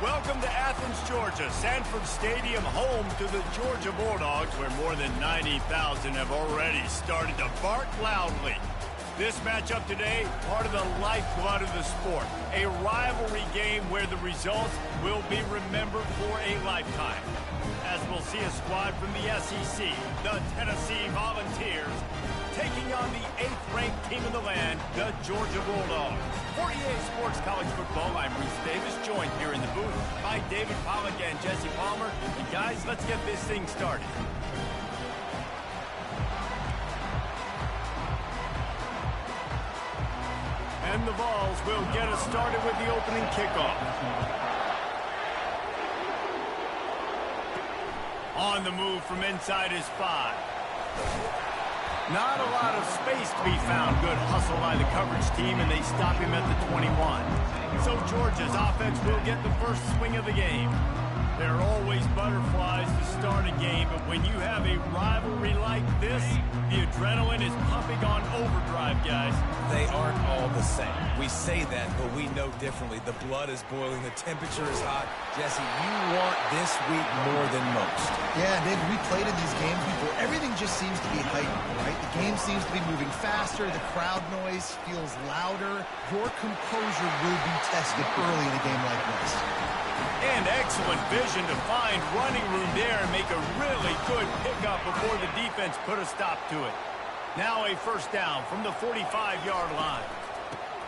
Welcome to Athens, Georgia, Sanford Stadium, home to the Georgia Bulldogs, where more than 90,000 have already started to bark loudly. This matchup today, part of the lifeblood of the sport, a rivalry game where the results will be remembered for a lifetime. As we'll see a squad from the SEC, the Tennessee Volunteers, taking on the 8th-ranked team in the land, the Georgia Bulldogs. 48 Sports College Football, I'm Reese Davis, joined here in the booth by David Pollack and Jesse Palmer. And guys, let's get this thing started. And the Vols will get us started with the opening kickoff. On the move from inside his 5. Not a lot of space to be found. Good hustle by the coverage team, and they stop him at the 21. So Georgia's offense will get the first swing of the game. There are always butterflies to start a game, but when you have a rivalry like this, the adrenaline is pumping on overdrive, guys. They aren't all the same. We say that, but we know differently. The blood is boiling. The temperature is hot. Jesse, you want this week more than most. Yeah, David, we played in these games before. Everything just seems to be heightened, right? The game seems to be moving faster. The crowd noise feels louder. Your composure will be tested early in a game like this. And excellent vision to find running room there and make a really good pickup before the defense put a stop to it. Now a first down from the 45-yard line.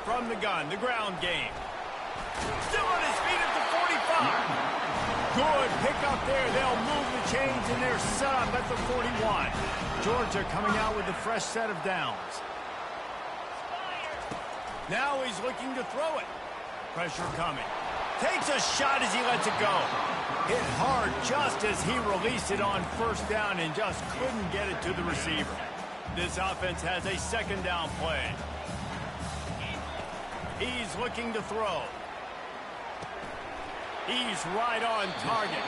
From the gun, the ground game. Still on his feet at the 45. Good pickup there. They'll move the chains and they're set up at the 41. Georgia coming out with a fresh set of downs. Now he's looking to throw it. Pressure coming. Takes a shot as he lets it go. Hit hard just as he released it on first down and just couldn't get it to the receiver. This offense has a second down play. He's looking to throw. He's right on target.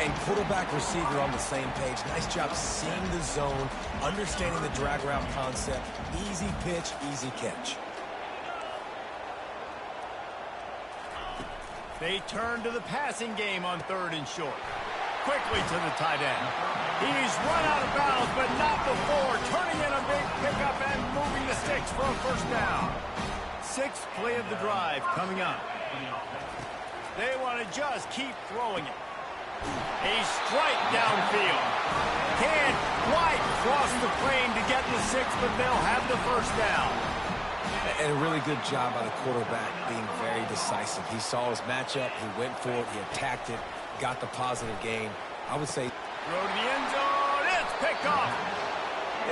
And quarterback receiver on the same page. Nice job seeing the zone, understanding the drag route concept. Easy pitch, easy catch. They turn to the passing game on 3rd and short. Quickly to the tight end. He's run out of bounds, but not before. Turning in a big pickup and moving the sticks for a first down. 6th play of the drive coming up. They want to just keep throwing it. A strike downfield. Can't quite cross the plane to get the 6, but they'll have the first down. And a really good job by the quarterback being very decisive. He saw his matchup, he went for it, he attacked it, got the positive gain. I would say... Throw to the end zone, it's picked off.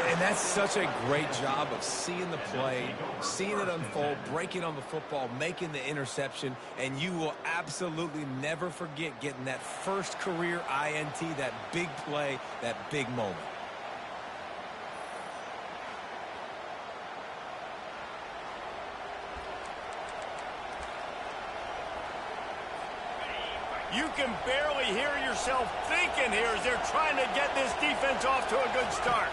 And that's such a great job of seeing the play, seeing it unfold, breaking on the football, making the interception, and you will absolutely never forget getting that first career INT, that big play, that big moment. You can barely hear yourself thinking here as they're trying to get this defense off to a good start.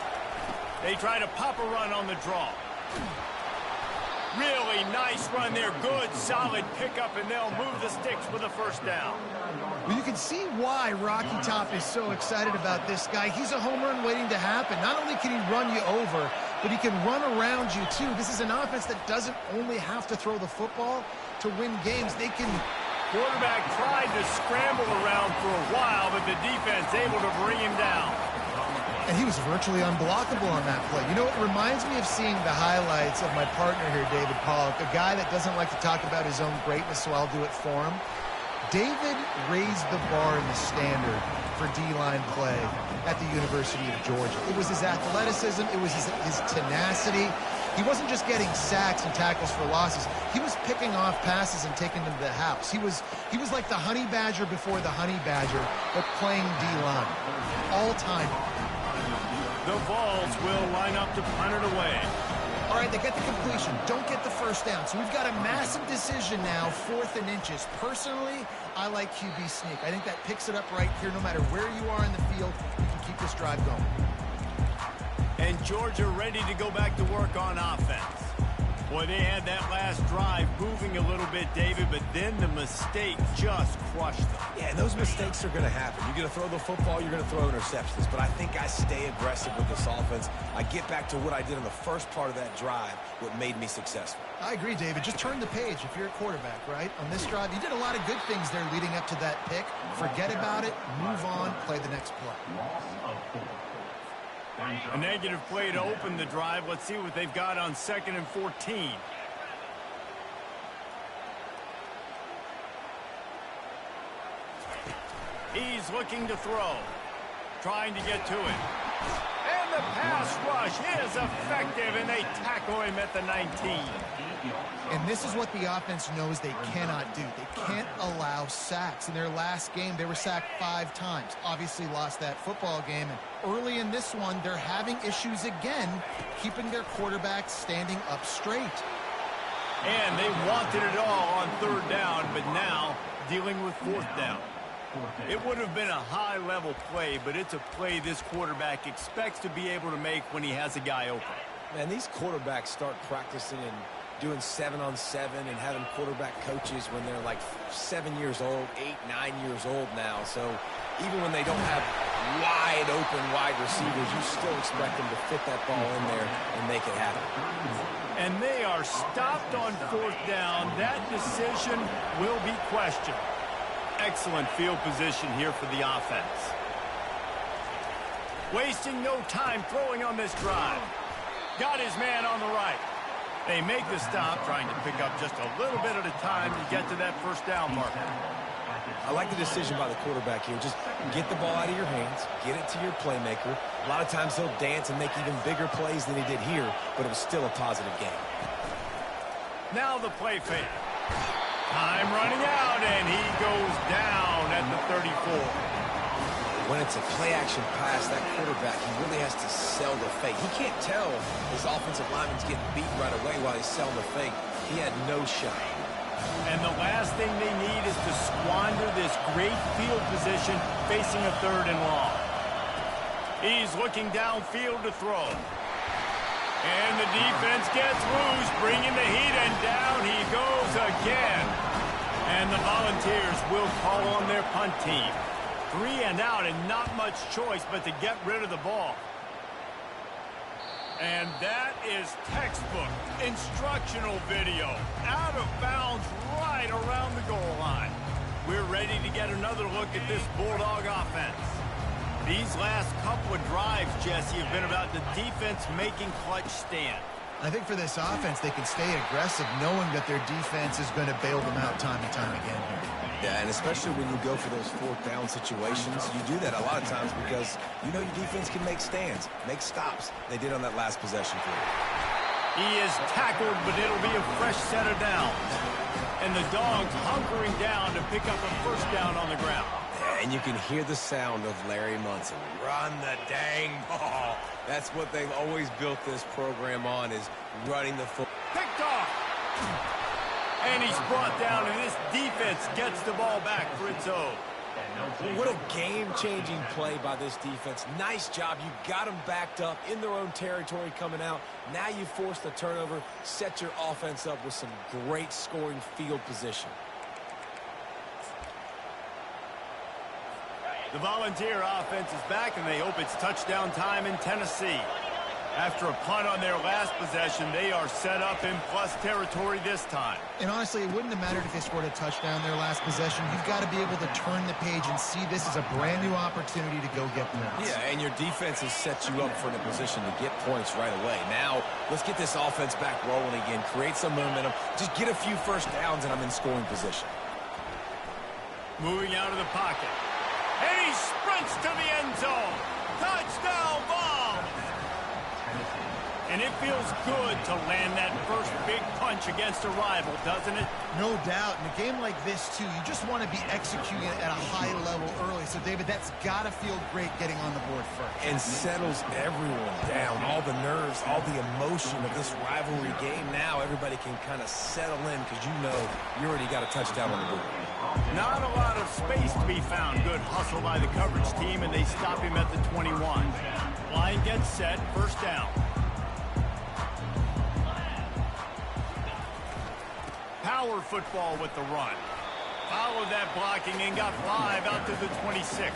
They try to pop a run on the draw. Really nice run there. Good, solid pickup, and they'll move the sticks for the first down. Well, you can see why Rocky Top is so excited about this guy. He's a home run waiting to happen. Not only can he run you over, but he can run around you, too. This is an offense that doesn't only have to throw the football to win games. They can... Quarterback tried to scramble around for a while, but the defense able to bring him down. And he was virtually unblockable on that play. You know, it reminds me of seeing the highlights of my partner here, David Pollack, a guy that doesn't like to talk about his own greatness, so I'll do it for him. David raised the bar in the standard for D-line play at the University of Georgia. It was his athleticism. It was his tenacity. He wasn't just getting sacks and tackles for losses. He was picking off passes and taking them to the house. He was like the Honey Badger before the Honey Badger, but playing D-line. All-time. The Vols will line up to punt it away. All right, they get the completion. Don't get the first down. So we've got a massive decision now, 4th and inches. Personally, I like QB sneak. I think that picks it up right here. No matter where you are in the field, you can keep this drive going. And Georgia ready to go back to work on offense. Boy, they had that last drive moving a little bit, David, but then the mistake just crushed them. Yeah, and those mistakes are going to happen. You're going to throw the football, you're going to throw interceptions. But I think I stay aggressive with this offense. I get back to what I did in the first part of that drive, what made me successful. I agree, David. Just turn the page if you're a quarterback, right? On this drive, you did a lot of good things there leading up to that pick. Forget about it, move on, play the next play. A negative play to open the drive. Let's see what they've got on 2nd and 14. He's looking to throw. Trying to get to it. And the pass rush is effective, and they tackle him at the 19. And this is what the offense knows they cannot do. They can't allow sacks. In their last game, they were sacked 5 times. Obviously lost that football game. And early in this one, they're having issues again, keeping their quarterback standing up straight. And they wanted it all on 3rd down, but now dealing with 4th down. It would have been a high-level play, but it's a play this quarterback expects to be able to make when he has a guy open. Man, these quarterbacks start practicing and doing 7-on-7 and having quarterback coaches when they're like 7 years old, 8, 9 years old now. So even when they don't have wide receivers, you still expect them to fit that ball in there and make it happen. And they are stopped on 4th down. That decision will be questioned. Excellent field position here for the offense. Wasting no time throwing on this drive. Got his man on the right. They make the stop, trying to pick up just a little bit at a time to get to that 1st down marker. I like the decision by the quarterback here. Just get the ball out of your hands, get it to your playmaker. A lot of times he'll dance and make even bigger plays than he did here, but it was still a positive game. Now the play fake. Time running out, and he goes down at the 34. When it's a play-action pass, that quarterback, he really has to sell the fake. He can't tell his offensive lineman's getting beat right away while he's selling the fake. He had no shot. And the last thing they need is to squander this great field position facing a 3rd and long. He's looking downfield to throw. And the defense gets loose, bringing the heat, and down he goes again. And the Volunteers will call on their punt team. 3 and out, and not much choice but to get rid of the ball. And that is textbook instructional video. Out of bounds right around the goal line. We're ready to get another look at this Bulldog offense. These last couple of drives, Jesse, have been about the defense making clutch stand. I think for this offense, they can stay aggressive knowing that their defense is going to bail them out time and time again here. Yeah, and especially when you go for those 4th down situations, you do that a lot of times because you know your defense can make stands, make stops. They did on that last possession for you. He is tackled, but it'll be a fresh set of downs. And the Dogs hunkering down to pick up a 1st down on the ground. And you can hear the sound of Larry Munson. Run the dang ball. That's what they've always built this program on, is running the football. Picked off. And he's brought down, and this defense gets the ball back for its own. What a game-changing play by this defense. Nice job. You got them backed up in their own territory coming out. Now you force the turnover, set your offense up with some great scoring field position. The Volunteer offense is back, and they hope it's touchdown time in Tennessee. After a punt on their last possession, they are set up in plus territory this time. And honestly, it wouldn't have mattered if they scored a touchdown their last possession. You've got to be able to turn the page and see this as a brand new opportunity to go get points. Yeah, and your defense has set you up for the position to get points right away. Now, let's get this offense back rolling again, create some momentum, just get a few 1st downs, and I'm in scoring position. Moving out of the pocket. And he sprints to the end zone. Touchdown ball. And it feels good to land that first big punch against a rival, doesn't it? No doubt. In a game like this, too, you just want to be executing at a high level early. So, David, that's got to feel great getting on the board first. And settles everyone down. All the nerves, all the emotion of this rivalry game. Now everybody can kind of settle in because you know you already got a touchdown on the board. Not a lot of space to be found. Good hustle by the coverage team, and they stop him at the 21. Line gets set, 1st down. power football with the run. Followed that blocking and got 5 out to the 26.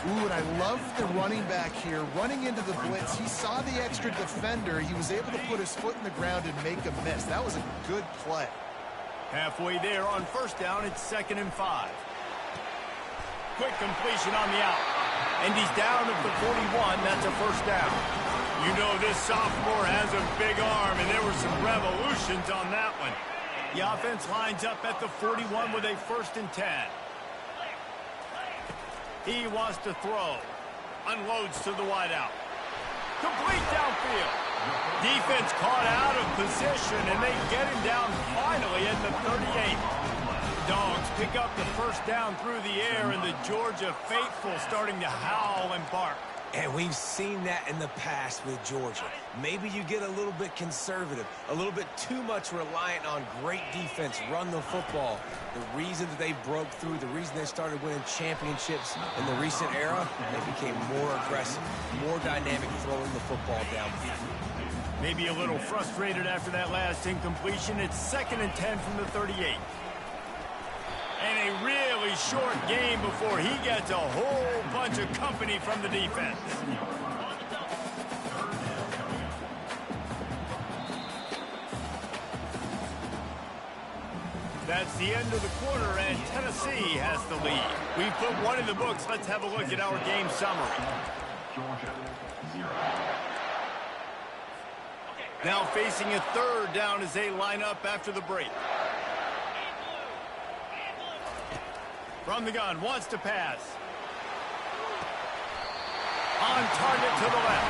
Ooh, and I love the running back here. Running into the blitz, he saw the extra defender. He was able to put his foot in the ground and make a miss. That was a good play. Halfway there on first down, it's 2nd and 5. Quick completion on the out. And he's down at the 41. That's a first down. You know this sophomore has a big arm, and there were some revolutions on that one. The offense lines up at the 41 with a 1st and 10. He wants to throw. Unloads to the wideout. Complete downfield. Defense caught out of position, and they get him down finally at the 38. Dogs pick up the first down through the air, and the Georgia faithful starting to howl and bark. And we've seen that in the past with Georgia. Maybe you get a little bit conservative, a little bit too much reliant on great defense, run the football. The reason that they broke through, the reason they started winning championships in the recent era, they became more aggressive, more dynamic throwing the football downfield. Maybe a little frustrated after that last incompletion. It's 2nd and 10 from the 38. And a really short game before he gets a whole bunch of company from the defense. That's the end of the quarter, and Tennessee has the lead. We've put one in the books. Let's have a look at our game summary. Now facing a 3rd down as they line up after the break. From the gun, wants to pass. On target to the left.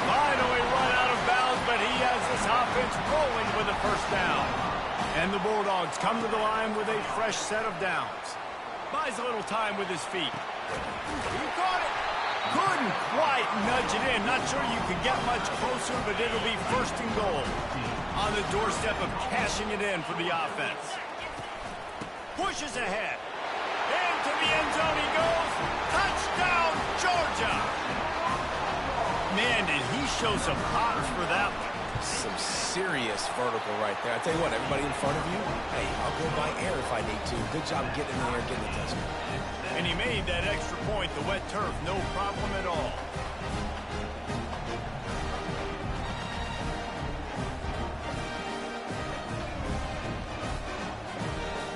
Finally run out of bounds, but he has this offense rolling with a first down. And the Bulldogs come to the line with a fresh set of downs. Buys a little time with his feet. He caught it. Couldn't quite nudge it in. Not sure you could get much closer, but it'll be 1st and goal. On the doorstep of cashing it in for the offense. Pushes ahead. Into the end zone he goes. Touchdown, Georgia. Man, did he show some hops for that one. Some serious vertical right there. I tell you what, everybody in front of you, hey, I'll go by air if I need to. Good job getting in the air, getting the touchdown. And he made that extra point, the wet turf, no problem at all.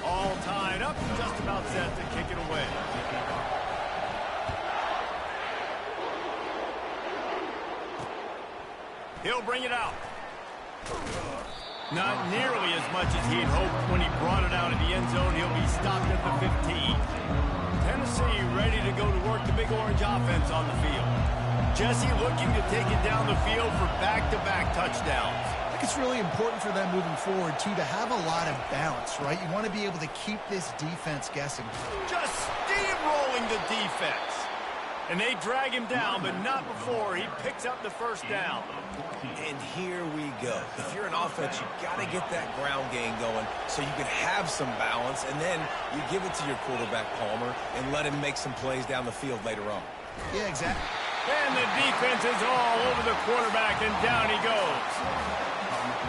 All tied up, just about set to kick it away. He'll bring it out. Not nearly as much as he had hoped when he brought it out of the end zone. He'll be stopped at the 15. Tennessee ready to go to work the Big Orange offense on the field. Jesse looking to take it down the field for back-to-back touchdowns. I think it's really important for them moving forward, too, to have a lot of balance, right? You want to be able to keep this defense guessing. Just steamrolling the defense. And they drag him down, but not before he picks up the first down. And here we go. If you're an offense, you got to get that ground game going so you can have some balance, and then you give it to your quarterback, Palmer, and let him make some plays down the field later on. Yeah, exactly. And the defense is all over the quarterback, and down he goes.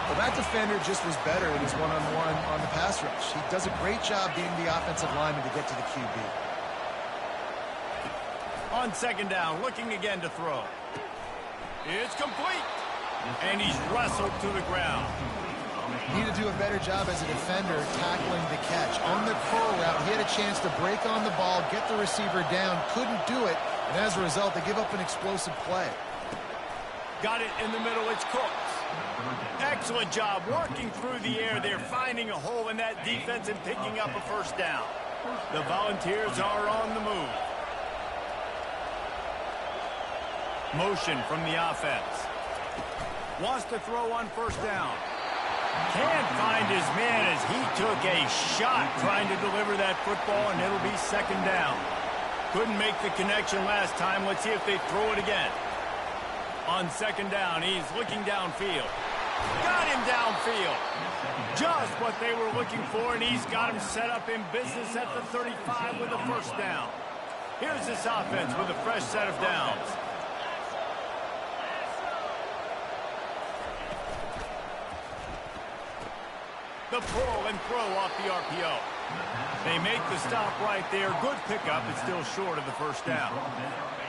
Well, that defender just was better in his one-on-one on the pass rush. He does a great job being the offensive lineman to get to the QB. On 2nd down, looking again to throw. It's complete. And he's wrestled to the ground. Need to do a better job as a defender tackling the catch. On the curl route, he had a chance to break on the ball, get the receiver down, couldn't do it, and as a result, they give up an explosive play. Got it in the middle, it's Cooks. Excellent job working through the air there, finding a hole in that defense and picking up a first down. The Volunteers are on the move. Motion from the offense. Wants to throw on first down. Can't find his man as he took a shot trying to deliver that football, and it'll be 2nd down. Couldn't make the connection last time. Let's see if they throw it again. On 2nd down, he's looking downfield. Got him downfield. Just what they were looking for, and he's got him set up in business at the 35 with a first down. Here's this offense with a fresh set of downs. The pull and throw off the RPO. They make the stop right there. Good pickup. It's still short of the first down.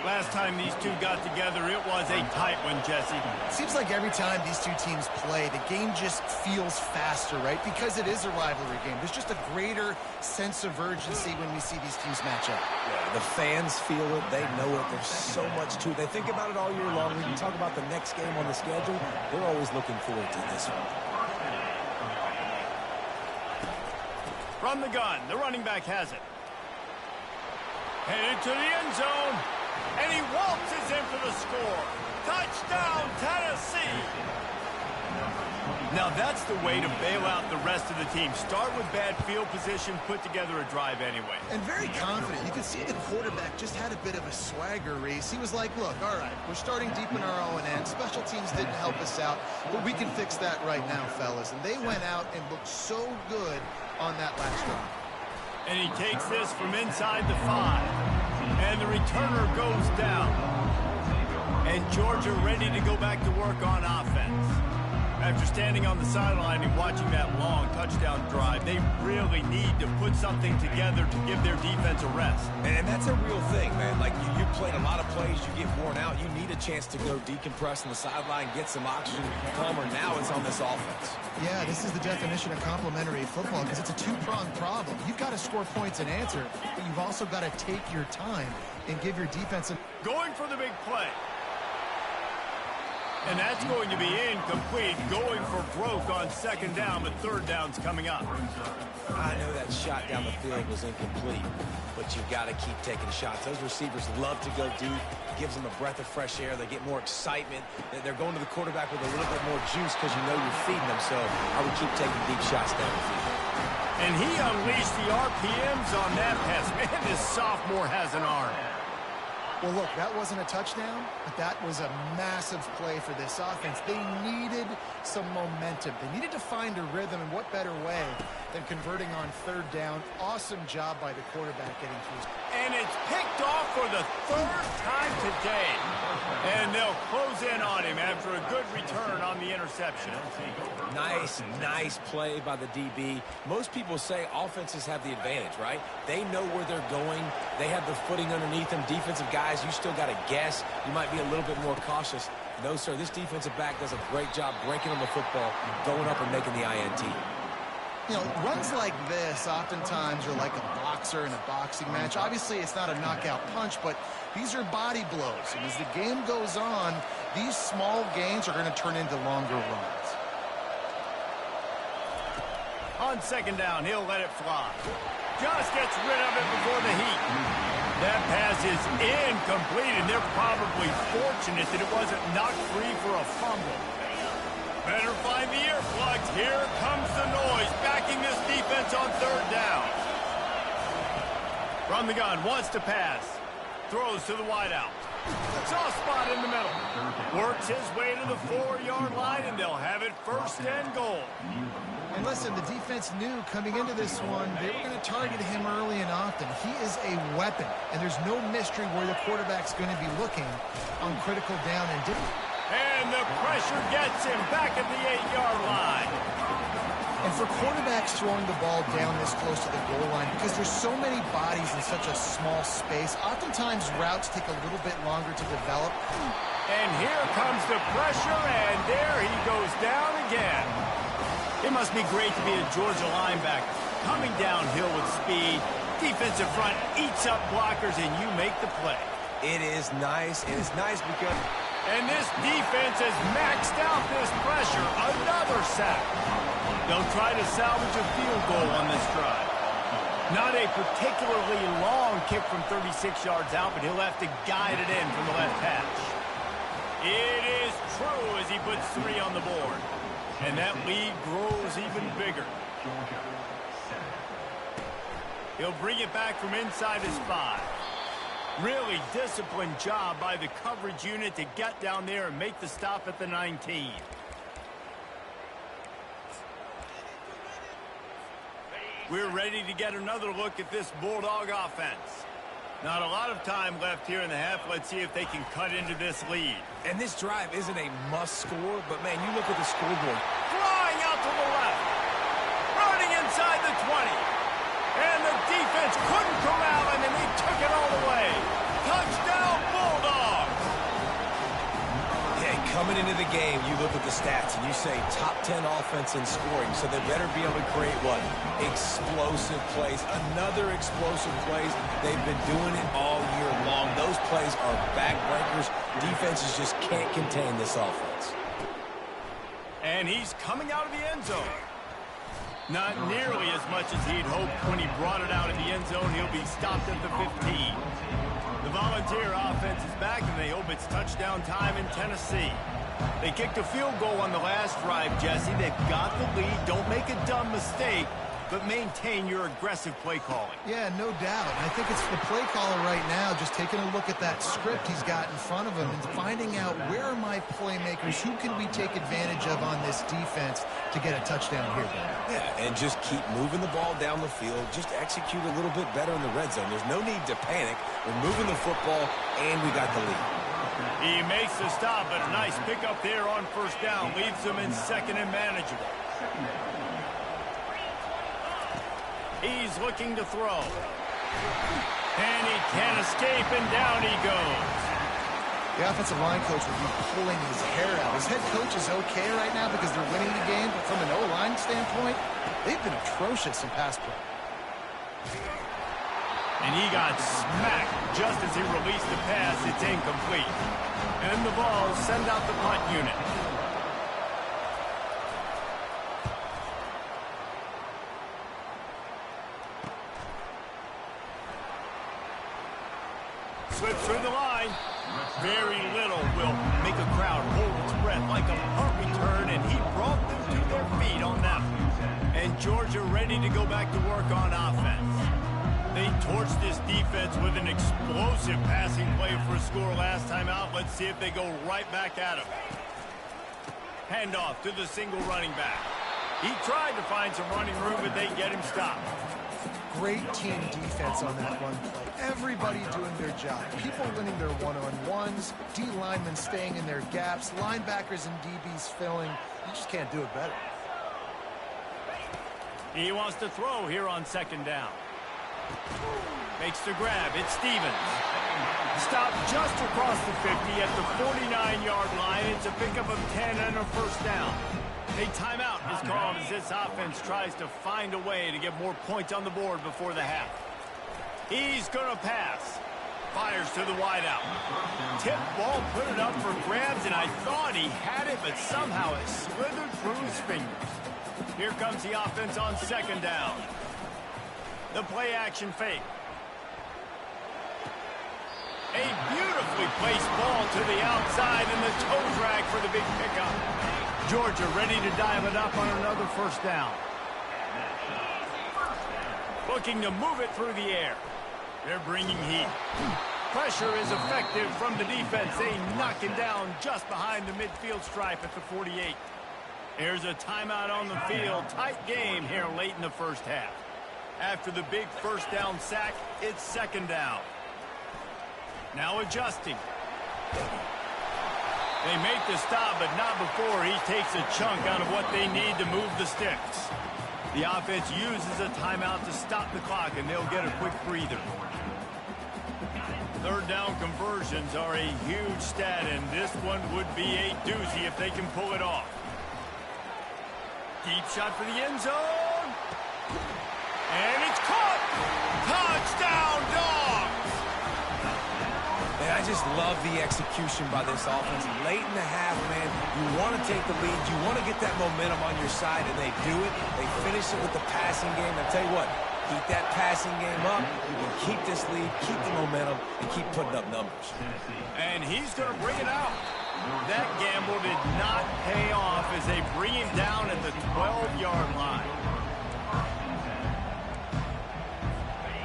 Last time these two got together, it was a tight one, Jesse. Seems like every time these two teams play, the game just feels faster, right? Because it is a rivalry game. There's just a greater sense of urgency when we see these teams match up. Yeah, the fans feel it. They know it. There's so much to it. They think about it all year long. When you talk about the next game on the schedule, they're always looking forward to this one. From the gun, the running back has it. Headed to the end zone. And he waltzes in for the score. Touchdown, Tennessee. Now that's the way to bail out the rest of the team. Start with bad field position, put together a drive anyway. And very confident. You can see the quarterback just had a bit of a swagger, Reese. He was like, look, all right, we're starting deep in our own end. Special teams didn't help us out, but we can fix that right now, fellas. And they went out and looked so good on that last drive. And he takes this from inside the 5. And the returner goes down. And Georgia ready to go back to work on offense. After standing on the sideline and watching that long touchdown drive, they really need to put something together to give their defense a rest. And that's a real thing, man. Like, you played a lot of plays, you get worn out. You need a chance to go decompress on the sideline, get some oxygen. Palmer, now it's on this offense. Yeah, this is the definition of complementary football because it's a two-pronged problem. You've got to score points and answer, but you've also got to take your time and give your defense a... Going for the big play. And that's going to be incomplete, going for broke on second down, but third down's coming up. I know that shot down the field was incomplete, but you've got to keep taking shots. Those receivers love to go deep. It gives them a breath of fresh air. They get more excitement. They're going to the quarterback with a little bit more juice because you know you're feeding them, so I would keep taking deep shots down the field. And he unleashed the RPMs on that pass. Man, this sophomore has an arm. Well, look, that wasn't a touchdown, but that was a massive play for this offense. They needed some momentum. They needed to find a rhythm, and what better way than converting on third down. Awesome job by the quarterback getting through. And it's picked off for the third time today. And they'll close in on him after a good return on the interception. Nice play by the DB. Most people say offenses have the advantage, right? They know where they're going. They have the footing underneath them. Defensive guys, you still got to guess. You might be a little bit more cautious. No, sir, this defensive back does a great job breaking on the football, going up and making the INT. You know, runs like this oftentimes are like a boxer in a boxing match. Obviously, it's not a knockout punch, but these are body blows. And as the game goes on, these small gains are going to turn into longer runs. On second down, he'll let it fly. Just gets rid of it before the heat. That pass is incomplete, and they're probably fortunate that it wasn't knocked free for a fumble. Better find the earplugs. Here comes the noise, backing this defense on third down. From the gun, wants to pass. Throws to the wideout. Soft spot in the middle. Works his way to the 4-yard line, and they'll have it first and goal. And listen, the defense knew coming into this one, they were going to target him early and often. He is a weapon, and there's no mystery where the quarterback's going to be looking on critical down and didn't. And the pressure gets him back at the 8-yard line. And for quarterbacks throwing the ball down this close to the goal line, because there's so many bodies in such a small space, oftentimes routes take a little bit longer to develop. And here comes the pressure, and there he goes down again. It must be great to be a Georgia linebacker. Coming downhill with speed, defensive front eats up blockers, and you make the play. It is nice. It is nice because... And this defense has maxed out this pressure. Another sack. They'll try to salvage a field goal on this drive. Not a particularly long kick from 36 yards out, but he'll have to guide it in from the left hash. It is true as he puts 3 on the board. And that lead grows even bigger. He'll bring it back from inside his 5. Really disciplined job by the coverage unit to get down there and make the stop at the 19. We're ready to get another look at this Bulldog offense. Not a lot of time left here in the half. Let's see if they can cut into this lead. And this drive isn't a must score, but, man, you look at the scoreboard. Flying out to the left. Coming into the game, you look at the stats and you say top 10 offense in scoring, so they better be able to create what? Explosive plays. Another explosive plays. They've been doing it all year long. Those plays are backbreakers. Defenses just can't contain this offense. And he's coming out of the end zone. Not nearly as much as he'd hoped when he brought it out in the end zone. He'll be stopped at the 15. The Volunteer offense is back, and they hope it's touchdown time in Tennessee. They kicked a field goal on the last drive, Jesse. They've got the lead. Don't make a dumb mistake, but maintain your aggressive play calling. Yeah, no doubt. I think it's the play caller right now just taking a look at that script he's got in front of him and finding out where are my playmakers, who can we take advantage of on this defense to get a touchdown here. Yeah, and just keep moving the ball down the field. Just execute a little bit better in the red zone. There's no need to panic. We're moving the football, and we got the lead. He makes the stop, but a nice pickup there on first down. Leaves them in second and manageable. He's looking to throw. And he can't escape, and down he goes. The offensive line coach would be pulling his hair out. His head coach is okay right now because they're winning the game, but from an O-line standpoint, they've been atrocious in pass play. And he got smacked just as he released the pass. It's incomplete. And the ball send out the punt unit. Slips through the line. Very little will make a crowd hold its breath like a punt return, and he brought them to their feet on that one. And Georgia ready to go back to work on offense. They torched this defense with an explosive passing play for a score last time out. Let's see if they go right back at him. Handoff to the single running back. He tried to find some running room, but they get him stopped. Great team defense on that run play. Everybody doing their job. People winning their one-on-ones, D linemen staying in their gaps, linebackers and DBs filling. You just can't do it better. He wants to throw here on second down. Makes the grab. It's Stevens. Stopped just across the 50 at the 49-yard line. It's a pickup of 10 and a first down. A timeout is called as this offense tries to find a way to get more points on the board before the half. He's going to pass. Fires to the wideout. Tip ball, put it up for grabs, and I thought he had it, but somehow it slithered through his fingers. Here comes the offense on second down. The play-action fake. A beautifully placed ball to the outside, and the toe drag for the big pickup. Georgia ready to dial it up on another first down. Looking to move it through the air. They're bringing heat. Pressure is effective from the defense. They knock him down just behind the midfield stripe at the 48. There's a timeout on the field. Tight game here late in the first half. After the big first down sack, it's second down. Now adjusting. They make the stop, but not before he takes a chunk out of what they need to move the sticks. The offense uses a timeout to stop the clock, and they'll get a quick breather. Third down conversions are a huge stat, and this one would be a doozy if they can pull it off. Deep shot for the end zone. And it's caught. Touchdown, Dogs! And I just love the execution by this offense. Late in the half, man, you want to take the lead. You want to get that momentum on your side, and they do it. They finish it with the passing game. I'll tell you what, keep that passing game up. You can keep this lead, keep the momentum, and keep putting up numbers. And he's going to bring it out. That gamble did not pay off as they bring him down at the 12-yard line.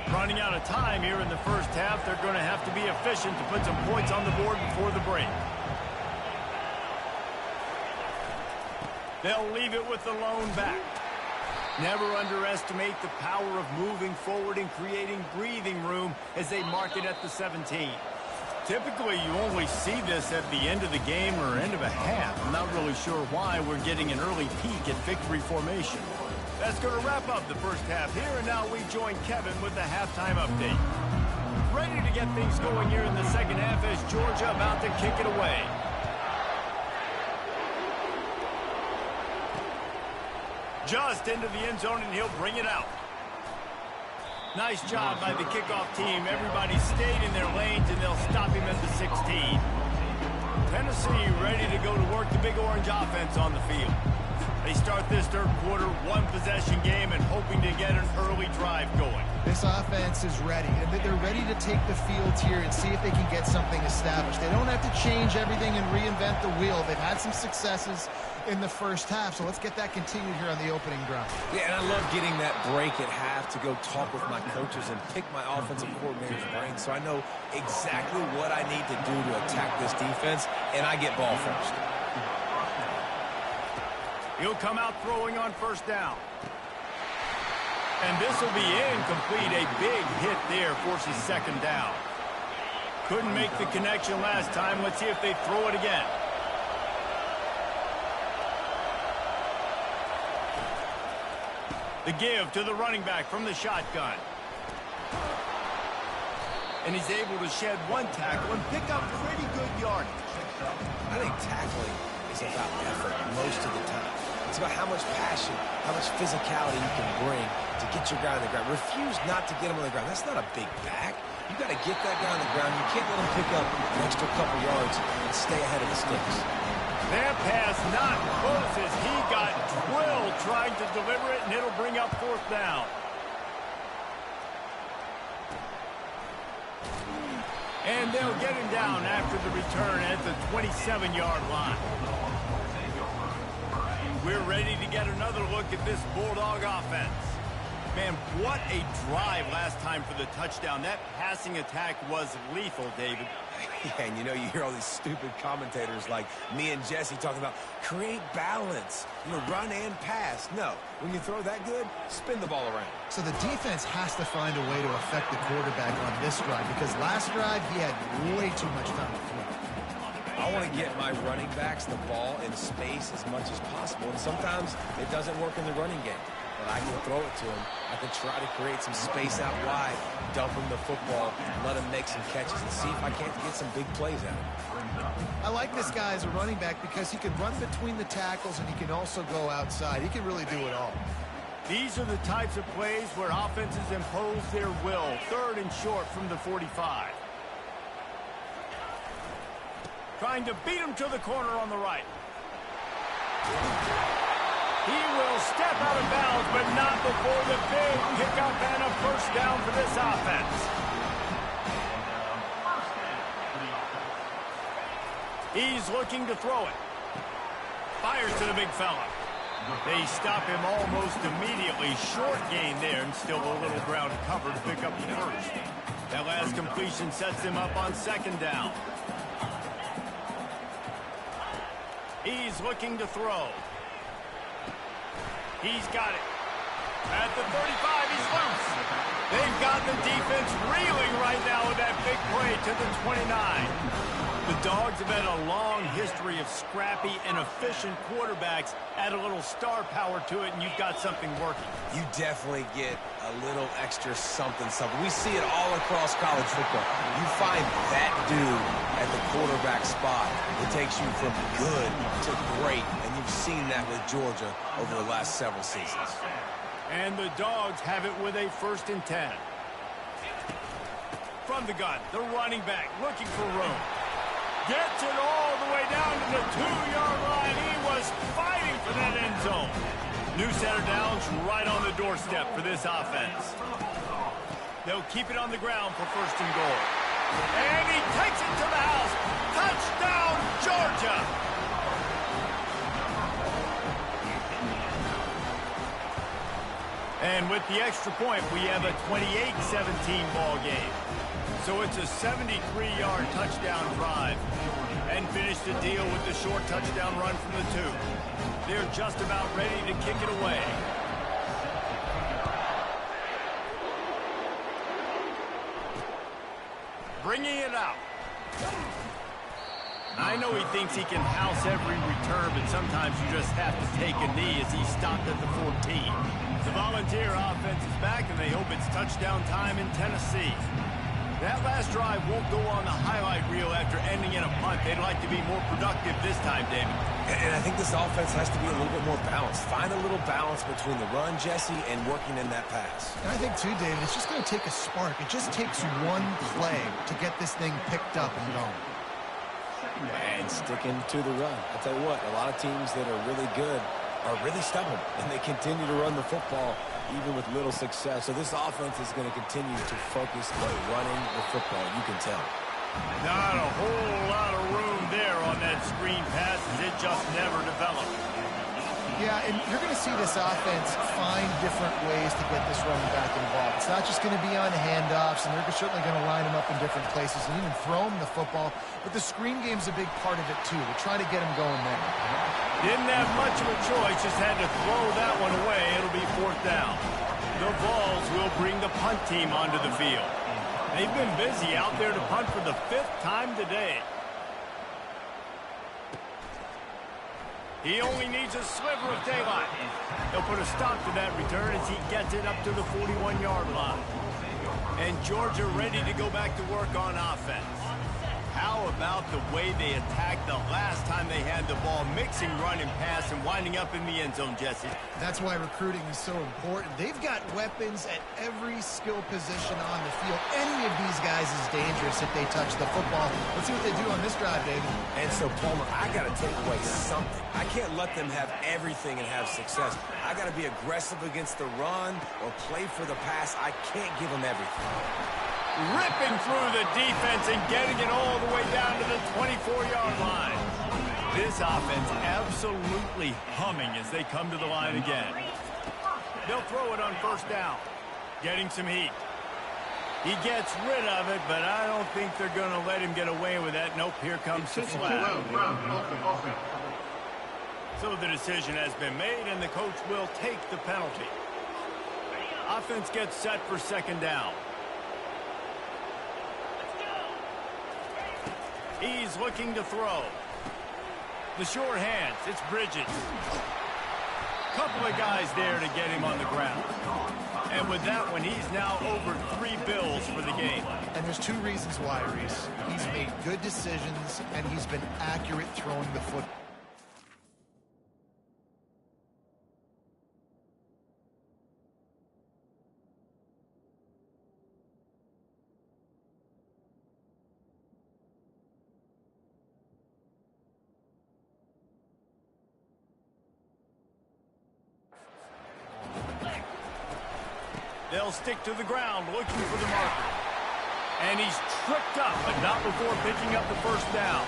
Running out of time here in the first half. They're going to have to be efficient to put some points on the board before the break. They'll leave it with the lone back. Never underestimate the power of moving forward and creating breathing room as they mark it at the 17. Typically, you only see this at the end of the game or end of a half. I'm not really sure why we're getting an early peek at victory formation. That's going to wrap up the first half here, and now we join Kevin with the halftime update. Ready to get things going here in the second half as Georgia about to kick it away. Just into the end zone, and he'll bring it out. Nice job by the kickoff team. Everybody stayed in their lanes, and they'll stop him at the 16. Tennessee ready to go to work the Big Orange offense on the field. They start this third quarter, one-possession game, and hoping to get an early drive going. This offense is ready, and they're ready to take the field here and see if they can get something established. They don't have to change everything and reinvent the wheel. They've had some successes in the first half, so let's get that continued here on the opening drive. Yeah, and I love getting that break at half to go talk with my coaches and pick my offensive coordinator's brain so I know exactly what I need to do to attack this defense, and I get ball first. He'll come out throwing on first down. And this will be incomplete. A big hit there forces second down. Couldn't make the connection last time. Let's see if they throw it again. The give to the running back from the shotgun. And he's able to shed one tackle and pick up pretty good yardage. I think tackling is about effort most of the time. It's about how much passion, how much physicality you can bring to get your guy on the ground. Refuse not to get him on the ground. That's not a big back. You got to get that guy on the ground. You can't let him pick up an extra couple yards and stay ahead of the sticks. That pass not close as he got drilled trying to deliver it, and it'll bring up fourth down. And they'll get him down after the return at the 27-yard line. We're ready to get another look at this Bulldog offense. Man, what a drive last time for the touchdown. That passing attack was lethal, David. Yeah, and you know, you hear all these stupid commentators like me and Jesse talking about create balance, run and pass. No, when you throw that good, spin the ball around. So the defense has to find a way to affect the quarterback on this drive because last drive he had way too much time to throw. I want to get my running backs the ball in space as much as possible, and sometimes it doesn't work in the running game. But I can throw it to him. I can try to create some space out wide, dump him the football, let him make some catches, and see if I can't get some big plays out of him. I like this guy as a running back because he can run between the tackles and he can also go outside. He can really do it all. These are the types of plays where offenses impose their will. Third and short from the 45. Trying to beat him to the corner on the right. He will step out of bounds, but not before the big pickup and a first down for this offense. He's looking to throw it. Fires to the big fella. They stop him almost immediately. Short gain there, and still a little ground cover to pick up the first. That last completion sets him up on second down. He's looking to throw. He's got it. At the 35, he's loose. They've got the defense reeling right now with that big play to the 29. The Dogs have had a long history of scrappy and efficient quarterbacks. Add a little star power to it, and you've got something working. You definitely get a little extra something. We see it all across college football. You find that dude at the quarterback spot. It takes you from good to great, and you've seen that with Georgia over the last several seasons. And the Dogs have it with a 1st and 10. From the gun, the running back looking for room. Gets it all the way down to the 2-yard line. He was fighting for that end zone. New center downs right on the doorstep for this offense. They'll keep it on the ground for 1st and goal. And he takes it to the house. Touchdown, Georgia! And with the extra point, we have a 28-17 ball game. So it's a 73-yard touchdown drive. And finish the deal with the short touchdown run from the 2. They're just about ready to kick it away. Bringing it out. I know he thinks he can house every return, but sometimes you just have to take a knee as he stopped at the 14. The Volunteer offense is back, and they hope it's touchdown time in Tennessee. That last drive won't go on the highlight reel after ending in a punt. They'd like to be more productive this time, David. And I think this offense has to be a little bit more balanced. Find a little balance between the run, Jesse, and working in that pass. And I think, too, David, it's just going to take a spark. It just takes one play to get this thing picked up and going. And sticking to the run. I'll tell you what, a lot of teams that are really good are really stubborn, and they continue to run the football even with little success. So this offense is going to continue to focus on running the football, you can tell. Not a whole lot of room there on that screen pass as it just never developed. Yeah, and you're going to see this offense find different ways to get this running back involved. It's not just going to be on handoffs, and they're certainly going to line him up in different places and even throw him the football. But the screen game's a big part of it, too. They're trying to get him going there. Didn't have much of a choice, just had to throw that one away. It'll be 4th down. The Vols will bring the punt team onto the field. They've been busy out there to punt for the 5th time today. He only needs a sliver of daylight. He'll put a stop to that return as he gets it up to the 41-yard line. And Georgia ready to go back to work on offense. How about the way they attacked the last time they had the ball, mixing run and pass and winding up in the end zone, Jesse? That's why recruiting is so important. They've got weapons at every skill position on the field. Any of these guys is dangerous if they touch the football. Let's see what they do on this drive, David. And so, Palmer, I got to take away something. I can't let them have everything and have success. I got to be aggressive against the run or play for the pass. I can't give them everything. Ripping through the defense and getting it all the way down to the 24-yard line. This offense absolutely humming as they come to the line again. They'll throw it on 1st down. Getting some heat. He gets rid of it, but I don't think they're going to let him get away with that. Nope, here comes the flag. So the decision has been made, and the coach will take the penalty. Offense gets set for 2nd down. He's looking to throw. The short hands, it's Bridges. Couple of guys there to get him on the ground. And with that one, he's now over 3 bills for the game. And there's 2 reasons why, Reese. He's made good decisions, and he's been accurate throwing the football. They'll stick to the ground looking for the marker. And he's tripped up, but not before picking up the 1st down.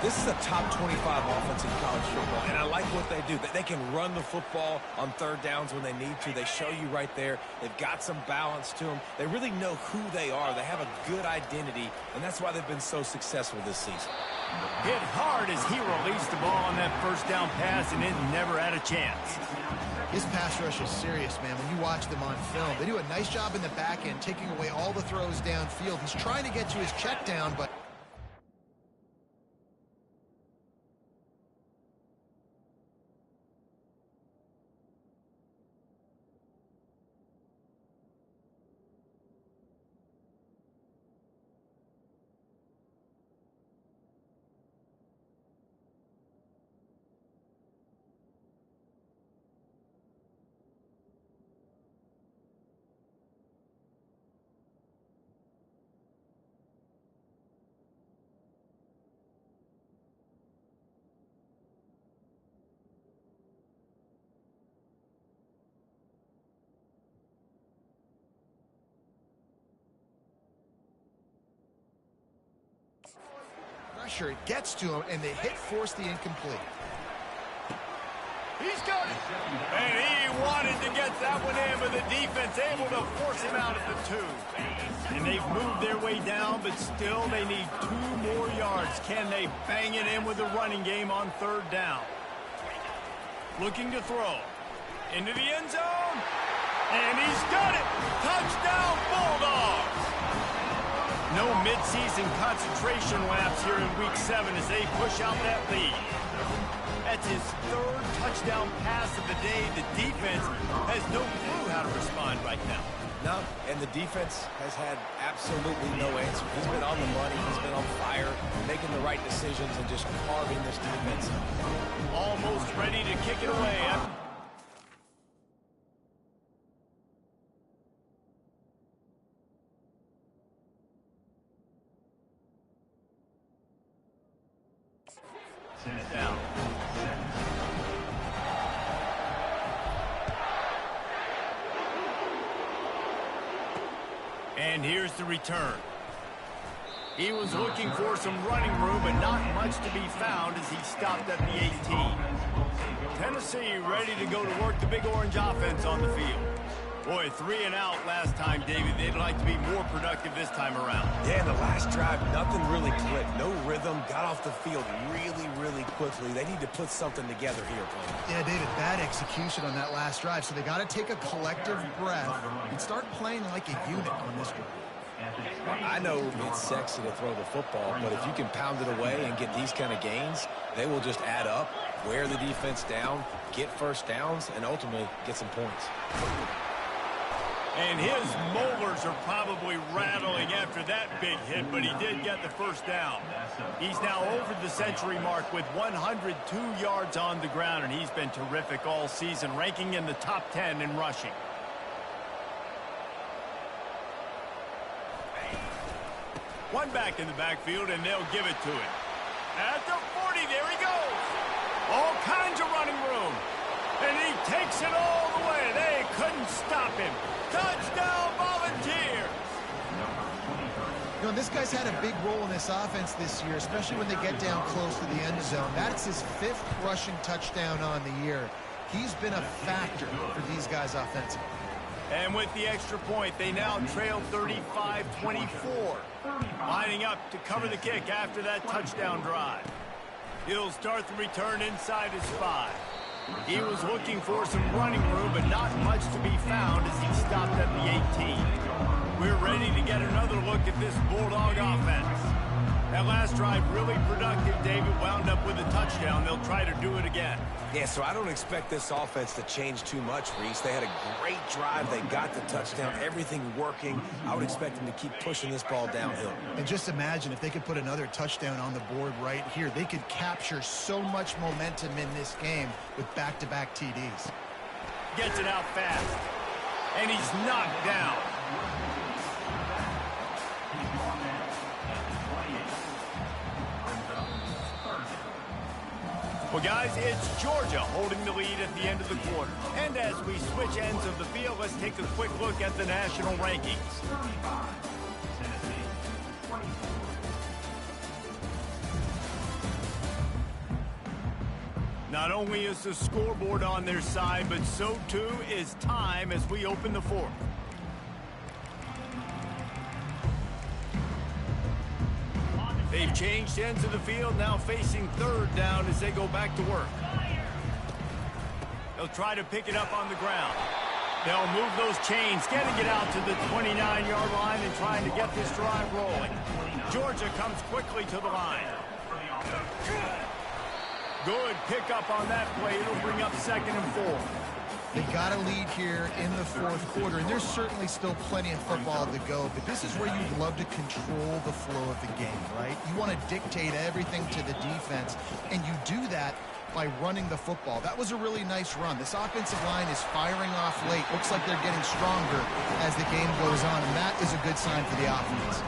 This is a top 25 offense in college football, and I like what they do. They can run the football on 3rd downs when they need to. They show you right there. They've got some balance to them. They really know who they are. They have a good identity, and that's why they've been so successful this season. Hit hard as he released the ball on that 1st down pass, and it never had a chance. His pass rush is serious, man. When you watch them on film, they do a nice job in the back end, taking away all the throws downfield. He's trying to get to his check down, but... pressure, it gets to him, and the hit forced the incomplete. He's got it. And he wanted to get that one in, but the defense able to force him out at the 2. And they've moved their way down, but still they need 2 more yards. Can they bang it in with the running game on 3rd down? Looking to throw. Into the end zone. And he's got it. Touchdown, Bulldogs. No midseason concentration laps here in Week 7 as they push out that lead. That's his 3rd touchdown pass of the day. The defense has no clue how to respond right now. No, and the defense has had absolutely no answer. He's been on the money. He's been on fire, making the right decisions and just carving this defense. Almost ready to kick it away. Send it down. And here's the return. He was looking for some running room, but not much to be found as he stopped at the 18. Tennessee ready to go to work the Big Orange offense on the field. Boy, 3 and out last time, David. They'd like to be more productive this time around. Yeah, in the last drive, nothing really clicked. No rhythm, got off the field really quickly. They need to put something together here, Paul. Yeah, David, bad execution on that last drive. So they got to take a collective breath and start playing like a unit on this drive. I know it's sexy to throw the football, but if you can pound it away and get these kind of gains, they will just add up, wear the defense down, get first downs, and ultimately get some points. And his molars are probably rattling after that big hit, but he did get the first down. He's now over the century mark with 102 yards on the ground, and he's been terrific all season, ranking in the top 10 in rushing. One back in the backfield, and they'll give it to him. At the 40, there he goes. All kinds of running room. And he takes it all the way. They couldn't stop him. Touchdown, Volunteers! You know, this guy's had a big role in this offense this year, especially when they get down close to the end zone. That's his 5th rushing touchdown on the year. He's been a factor for these guys offensively. And with the extra point, they now trail 35-24. Lining up to cover the kick after that touchdown drive. He'll start the return inside his 5. He was looking for some running room, but not much to be found as he stopped at the 18. We're ready to get another look at this Bulldog offense. That last drive really productive. David wound up with a touchdown. They'll try to do it again. Yeah, so I don't expect this offense to change too much, Reese. They had a great drive. They got the touchdown. Everything working. I would expect them to keep pushing this ball downhill. And just imagine if they could put another touchdown on the board right here. They could capture so much momentum in this game with back-to-back TDs. Gets it out fast. And he's knocked down. Well, guys, it's Georgia holding the lead at the end of the quarter. And as we switch ends of the field, let's take a quick look at the national rankings. Not only is the scoreboard on their side, but so too is time as we open the 4th. They've changed ends of the field, now facing 3rd down as they go back to work. They'll try to pick it up on the ground. They'll move those chains, getting it out to the 29-yard line and trying to get this drive rolling. Georgia comes quickly to the line. Good pickup on that play. It'll bring up 2nd and 4. They got a lead here in the 4th quarter, and there's certainly still plenty of football to go, but this is where you'd love to control the flow of the game, right? You want to dictate everything to the defense, and you do that by running the football. That was a really nice run. This offensive line is firing off late. Looks like they're getting stronger as the game goes on, and that is a good sign for the offense.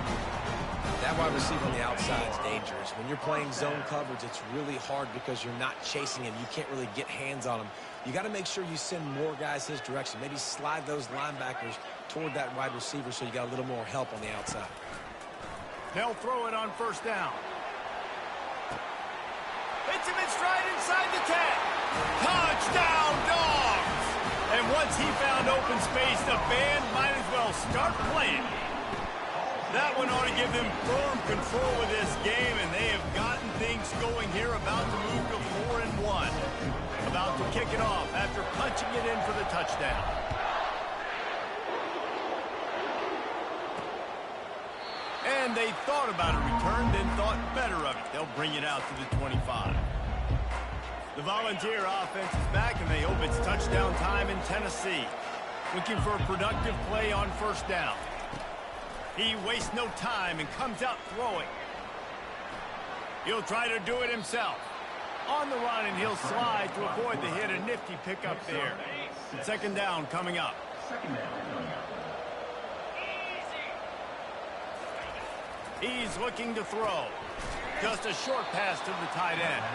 That wide receiver on the outside is dangerous. When you're playing zone coverage, it's really hard because you're not chasing him. You can't really get hands on him. You got to make sure you send more guys his direction. Maybe slide those linebackers toward that wide receiver so you got a little more help on the outside. They'll throw it on 1st down. Hits him in stride inside the 10. Touchdown, Dogs! And once he found open space, the band might as well start playing. That one ought to give them firm control of this game, and they have gotten things going here, about to move to 4-1. About to kick it off after punching it in for the touchdown. And they thought about a return, then thought better of it. They'll bring it out to the 25. The Volunteer offense is back, and they hope it's touchdown time in Tennessee. Looking for a productive play on first down. He wastes no time and comes out throwing. He'll try to do it himself. On the run, and he'll slide to avoid the hit. A nifty pickup there. Second down coming up. He's looking to throw. Just a short pass to the tight end.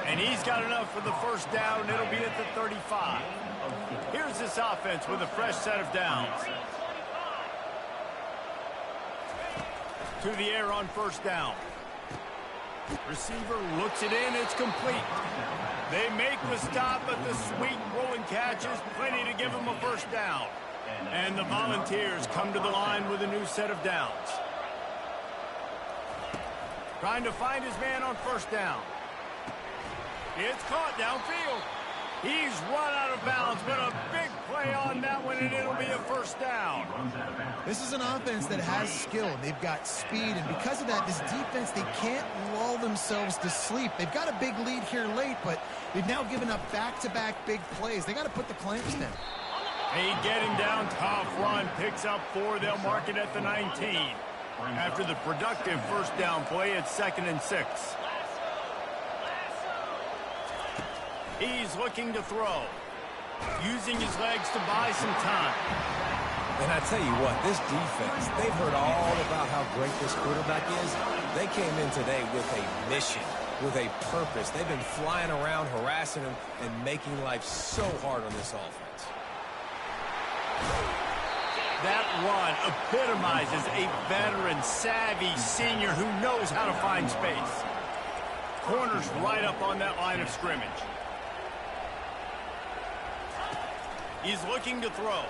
And he's got enough for the first down. It'll be at the 35. Here's this offense with a fresh set of downs. To the air on first down. Receiver looks it in. It's complete. They make the stop, but the sweet rolling catch is plenty to give them a first down. And the Volunteers come to the line with a new set of downs. Trying to find his man on first down. It's caught downfield. He's run out of bounds, but a big play on that one, and it'll be a first down. This is an offense that has skill. They've got speed, and because of that, this defense, they can't lull themselves to sleep. They've got a big lead here late, but they've now given up back-to-back big plays. They got to put the clamps down. They get him down, tough run, picks up 4. They'll mark it at the 19. After the productive first down play, it's 2nd and 6. He's looking to throw. Using his legs to buy some time. And I tell you what, this defense, they've heard all about how great this quarterback is. They came in today with a mission, with a purpose. They've been flying around, harassing him, and making life so hard on this offense. That run epitomizes a veteran, savvy senior who knows how to find space. Corners right up on that line of scrimmage. He's looking to throw.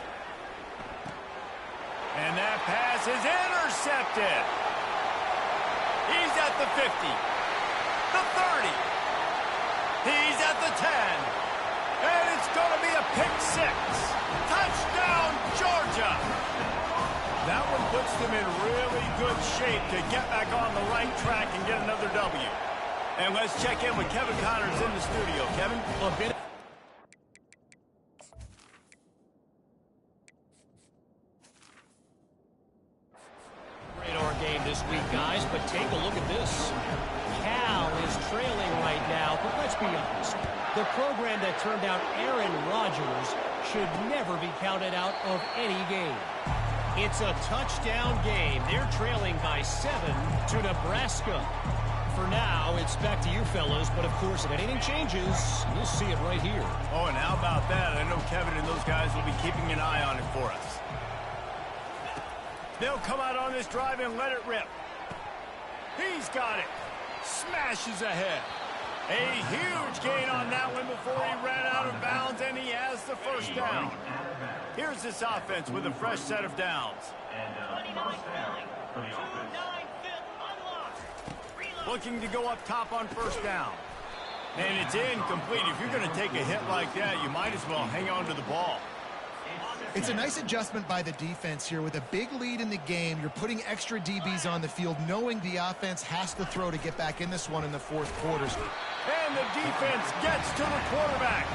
And that pass is intercepted. He's at the 50. The 30. He's at the 10. And it's going to be a pick 6. Touchdown, Georgia. That one puts them in really good shape to get back on the right track and get another W. And let's check in with Kevin Connors in the studio. Kevin? Radar game this week, guys, but take a look at this. Cal is trailing right now, but let's be honest. The program that turned out Aaron Rodgers should never be counted out of any game. It's a touchdown game. They're trailing by 7 to Nebraska. For now, it's back to you fellas, but of course, if anything changes, you'll see it right here. Oh, and how about that? I know Kevin and those guys will be keeping an eye on it for us. They'll come out on this drive and let it rip. He's got it. Smashes ahead. A huge gain on that one before he ran out of bounds, and he has the first down. Here's this offense with a fresh set of downs. Looking to go up top on first down. And it's incomplete. If you're going to take a hit like that, you might as well hang on to the ball. It's a nice adjustment by the defense here. With a big lead in the game, you're putting extra DBs on the field, knowing the offense has to throw to get back in this one in the fourth quarter. And the defense gets to the quarterback.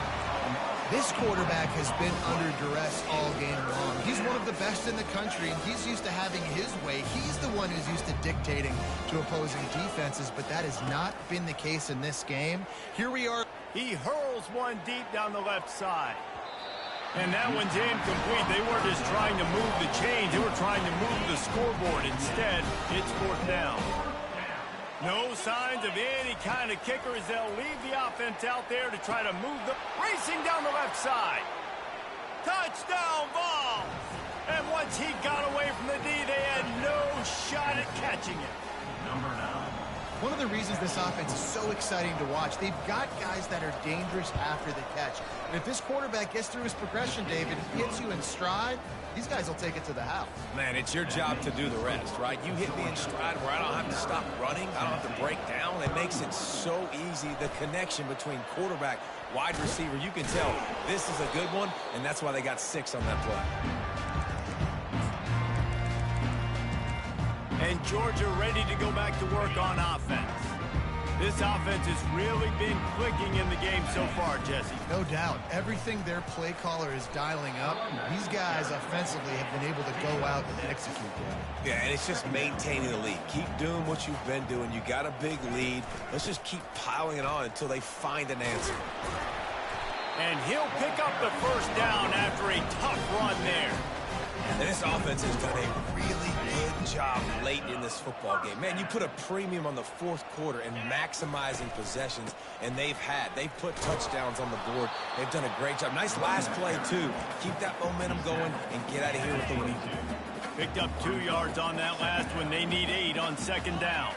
This quarterback has been under duress all game long. He's one of the best in the country, and he's used to having his way. He's the one who's used to dictating to opposing defenses, but that has not been the case in this game. Here we are. He hurls one deep down the left side. And that one's incomplete. They weren't just trying to move the chains. They were trying to move the scoreboard. Instead, it's fourth down. No signs of any kind of kicker as they'll leave the offense out there to try to move the... Racing down the left side. Touchdown ball. And once he got away from the D, they had no shot at catching it. Number 9. One of the reasons this offense is so exciting to watch, they've got guys that are dangerous after the catch. And if this quarterback gets through his progression, David, hits you in stride, these guys will take it to the house. Man, it's your job to do the rest, right? You hit me in stride where I don't have to stop running. I don't have to break down. It makes it so easy, the connection between quarterback, wide receiver. You can tell this is a good one, and that's why they got 6 on that play. And Georgia ready to go back to work on offense. This offense has really been clicking in the game so far, Jesse. No doubt. Everything their play caller is dialing up, these guys offensively have been able to go out and execute. Yeah, and it's just maintaining the lead. Keep doing what you've been doing. You got a big lead. Let's just keep piling it on until they find an answer. And he'll pick up the first down after a tough run there. And this offense has done a really good job late in this football game. Man, you put a premium on the fourth quarter and maximizing possessions, and they've put touchdowns on the board. They've done a great job. Nice last play, too. Keep that momentum going and get out of here with the win. Picked up 2 yards on that last one. They need 8 on second down.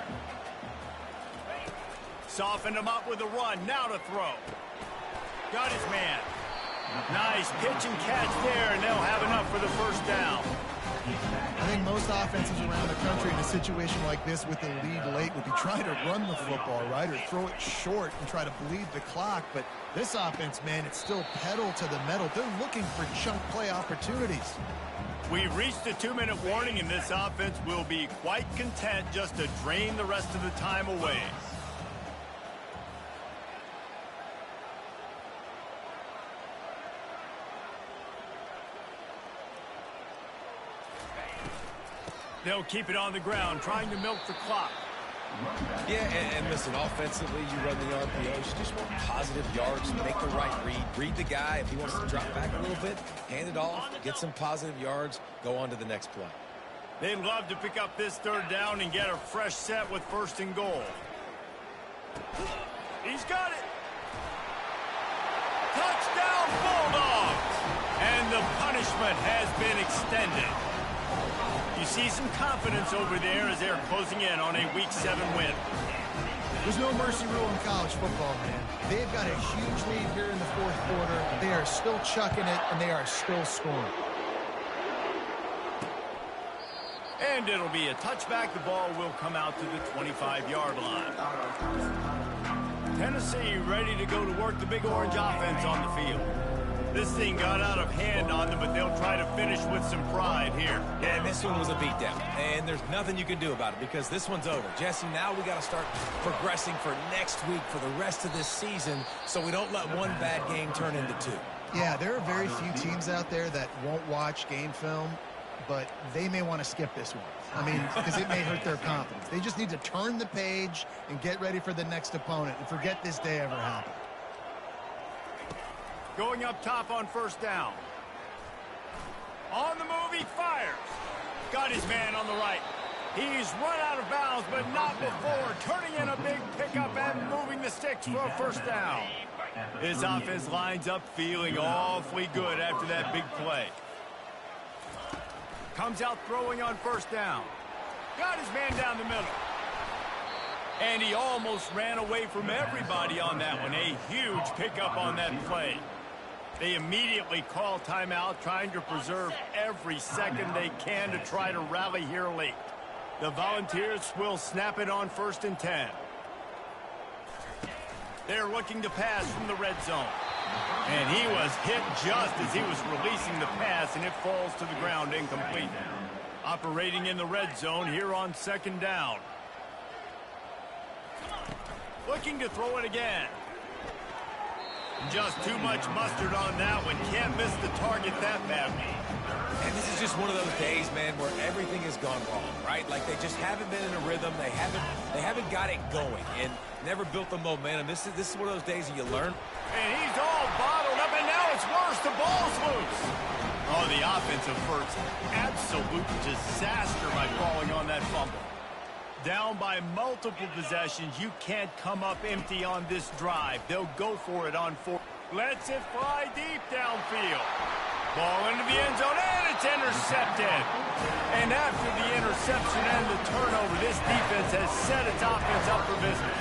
Softened him up with a run. Now to throw. Got his man. Nice pitch and catch there, and they'll have enough for the first down. I think most offenses around the country in a situation like this with the lead late would be trying to run the football, right, or throw it short and try to bleed the clock. But this offense, man, it's still pedal to the metal. They're looking for chunk play opportunities. We've reached the 2-minute warning, and this offense will be quite content just to drain the rest of the time away. They'll keep it on the ground, trying to milk the clock. Yeah, and listen, offensively, you run the RPOs. You just want positive yards, make the right read. Read the guy. If he wants to drop back a little bit, hand it off, get some positive yards, go on to the next play. They'd love to pick up this third down and get a fresh set with 1st and goal. He's got it. Touchdown, Bulldogs! And the punishment has been extended. You see some confidence over there as they're closing in on a Week 7 win. There's no mercy rule in college football, man. They've got a huge lead here in the fourth quarter. They are still chucking it, and they are still scoring. And it'll be a touchback. The ball will come out to the 25-yard line. Tennessee ready to go to work the Big Orange offense on the field. This thing got out of hand on them, but they'll try to finish with some pride here. And this one was a beatdown, and there's nothing you can do about it because this one's over. Jesse, now we got to start progressing for next week for the rest of this season so we don't let one bad game turn into 2. Yeah, there are very few teams out there that won't watch game film, but they may want to skip this one. I mean, because it may hurt their confidence. They just need to turn the page and get ready for the next opponent and forget this day ever happened. Going up top on 1st down. On the move, he fires. Got his man on the right. He's run out of bounds, but not before turning in a big pickup and moving the sticks for a 1st down. His offense lines up feeling awfully good after that big play. Comes out throwing on 1st down. Got his man down the middle. And he almost ran away from everybody on that one. A huge pickup on that play. They immediately call timeout, trying to preserve every second they can to try to rally here late. The Volunteers will snap it on 1st and 10. They're looking to pass from the red zone. And he was hit just as he was releasing the pass, and it falls to the ground incomplete. Operating in the red zone here on 2nd down. Looking to throw it again. Just too much mustard on that one. Can't miss the target that badly. And this is just one of those days, man, where everything has gone wrong, right? Like they just haven't been in a rhythm. They haven't got it going and never built the momentum. This is one of those days that you learn. And he's all bottled up, and now it's worse. The ball's loose. Oh, the offensive first. Absolute disaster by falling on that fumble. Down by multiple possessions. You can't come up empty on this drive. They'll go for it on 4. Lets it fly deep downfield. Ball into the end zone, and it's intercepted. And after the interception and the turnover, this defense has set its offense up for business.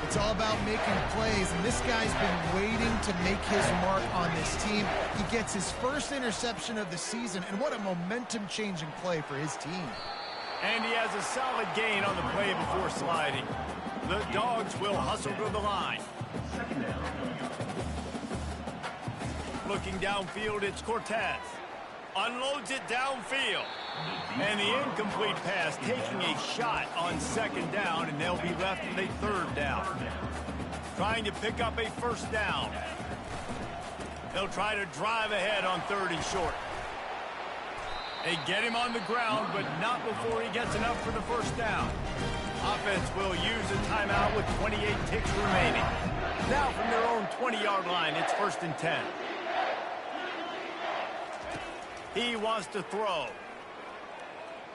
It's all about making plays, and this guy's been waiting to make his mark on this team. He gets his first interception of the season, and what a momentum-changing play for his team. And he has a solid gain on the play before sliding. The Dogs will hustle to the line. Looking downfield, it's Cortez. Unloads it downfield. And the incomplete pass taking a shot on second down, and they'll be left with a third down. Trying to pick up a first down. They'll try to drive ahead on third and short. They get him on the ground, but not before he gets enough for the first down. Offense will use a timeout with 28 ticks remaining. Now from their own 20-yard line, it's 1st and 10. He wants to throw.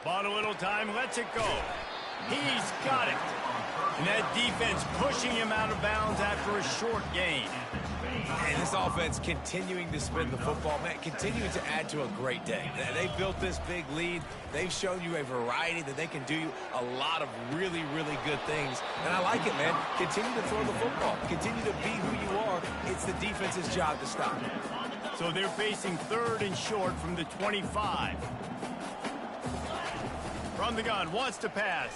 Bought a little time, lets it go. He's got it. And that defense pushing him out of bounds after a short gain. And this offense continuing to spin the football, man, continuing to add to a great day. They built this big lead. They've shown you a variety that they can do a lot of really, really good things. And I like it, man. Continue to throw the football. Continue to be who you are. It's the defense's job to stop. So they're facing third and short from the 25. From the gun, wants to pass.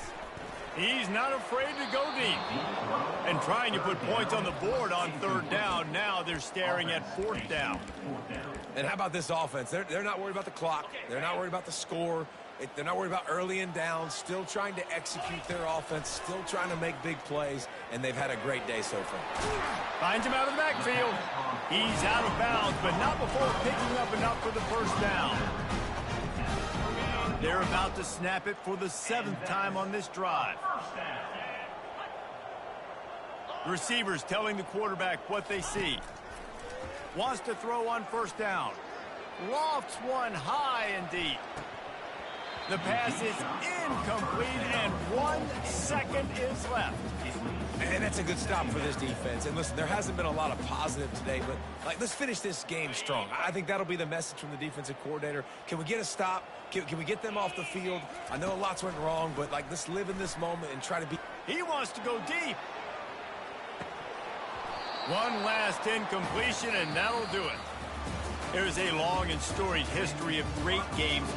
He's not afraid to go deep. And trying to put points on the board on third down. Now they're staring at fourth down. And how about this offense? They're not worried about the clock. They're not worried about the score. They're not worried about early and down. Still trying to execute their offense. Still trying to make big plays. And they've had a great day so far. Finds him out of the backfield. He's out of bounds, but not before picking up enough for the first down. They're about to snap it for the 7th time on this drive. The receivers telling the quarterback what they see. Wants to throw on first down. Lofts one high and deep. The pass is incomplete, and 1 second is left. And that's a good stop for this defense. And listen, there hasn't been a lot of positive today, but let's finish this game strong. I think that'll be the message from the defensive coordinator. Can we get a stop? Can we get them off the field? I know lots went wrong, but let's live in this moment and try to be. He wants to go deep. One last incompletion, and that'll do it. There's a long and storied history of great games